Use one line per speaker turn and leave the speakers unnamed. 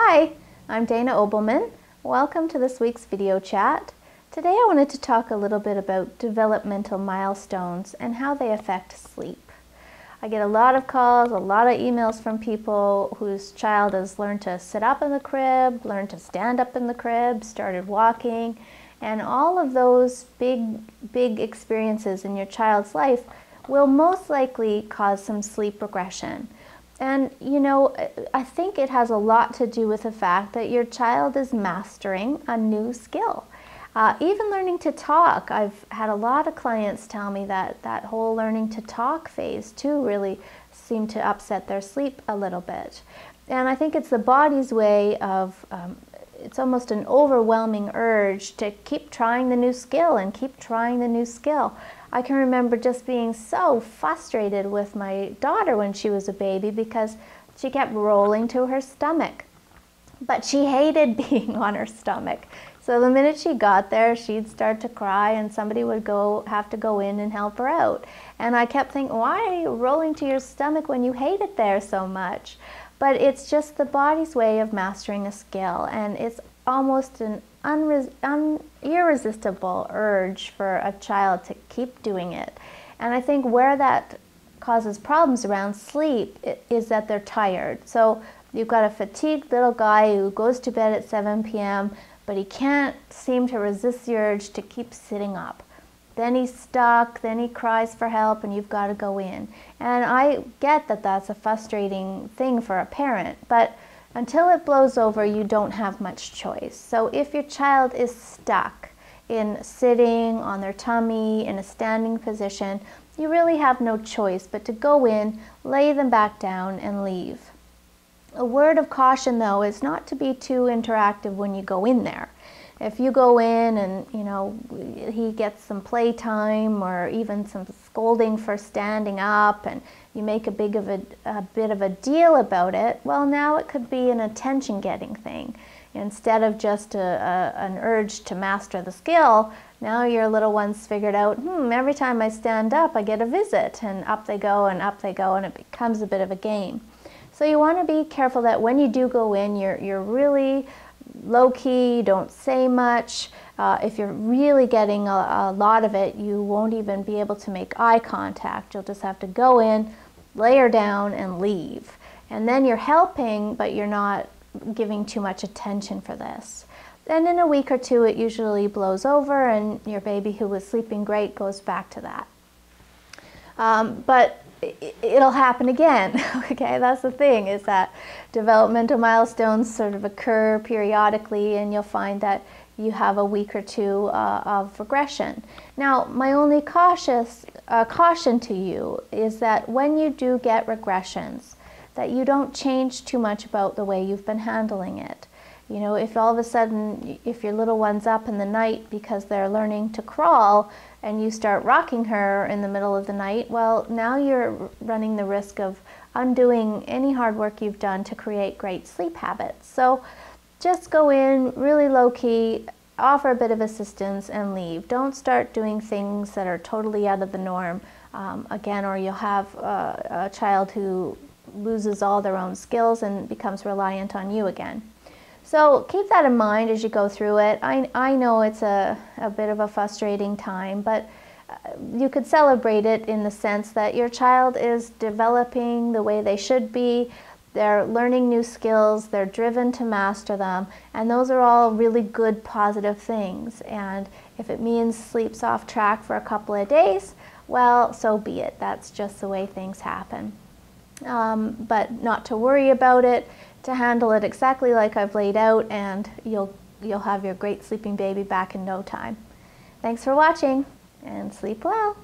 Hi, I'm Dana Obelman. Welcome to this week's video chat. Today I wanted to talk a little bit about developmental milestones and how they affect sleep. I get a lot of calls, a lot of emails from people whose child has learned to sit up in the crib, learned to stand up in the crib, started walking, and all of those big experiences in your child's life will most likely cause some sleep regression. And you know, I think it has a lot to do with the fact that your child is mastering a new skill. Even learning to talk. I've had a lot of clients tell me that that whole learning to talk phase too really seemed to upset their sleep a little bit. And I think it's the body's way of, it's almost an overwhelming urge to keep trying the new skill and keep trying the new skill. I can remember just being so frustrated with my daughter when she was a baby because she kept rolling to her stomach. But she hated being on her stomach. So the minute she got there, she'd start to cry and somebody would have to go in and help her out. And I kept thinking, why are you rolling to your stomach when you hate it there so much? But it's just the body's way of mastering a skill, and it's almost an irresistible urge for a child to keep doing it. And I think where that causes problems around sleep is that they're tired. So you've got a fatigued little guy who goes to bed at 7 p.m., but he can't seem to resist the urge to keep sitting up. Then he's stuck, then he cries for help, and you've got to go in. And I get that that's a frustrating thing for a parent, but until it blows over, you don't have much choice. So if your child is stuck in sitting on their tummy in a standing position, you really have no choice but to go in, lay them back down, and leave. A word of caution, though, is not to be too interactive when you go in there. If you go in and, you know, he gets some playtime or even some scolding for standing up, and you make a bit of a deal about it, well, now it could be an attention-getting thing. Instead of just an urge to master the skill, now your little one's figured out, every time I stand up, I get a visit, and up they go, and up they go, and it becomes a bit of a game. So you want to be careful that when you do go in, you're really low-key, don't say much. If you're really getting a lot of it, you won't even be able to make eye contact. You'll just have to go in, lay her down, and leave. And then you're helping, but you're not giving too much attention for this. Then in a week or two, it usually blows over, and your baby who was sleeping great goes back to that. But it'll happen again. Okay, that's the thing, is that developmental milestones sort of occur periodically, and you'll find that you have a week or two of regression. Now, my only caution to you is that when you do get regressions, that you don't change too much about the way you've been handling it. You know, if all of a sudden, if your little one's up in the night because they're learning to crawl and you start rocking her in the middle of the night, well, now you're running the risk of undoing any hard work you've done to create great sleep habits. So just go in really low-key, offer a bit of assistance, and leave. Don't start doing things that are totally out of the norm again, or you'll have a child who loses all their own skills and becomes reliant on you again. So keep that in mind as you go through it. I know it's a bit of a frustrating time, but you could celebrate it in the sense that your child is developing the way they should be. They're learning new skills, they're driven to master them, and those are all really good, positive things. And if it means sleep's off track for a couple of days, well, so be it. That's just the way things happen. But not to worry about it, to handle it exactly like I've laid out, and you'll have your great sleeping baby back in no time. Thanks for watching, and sleep well.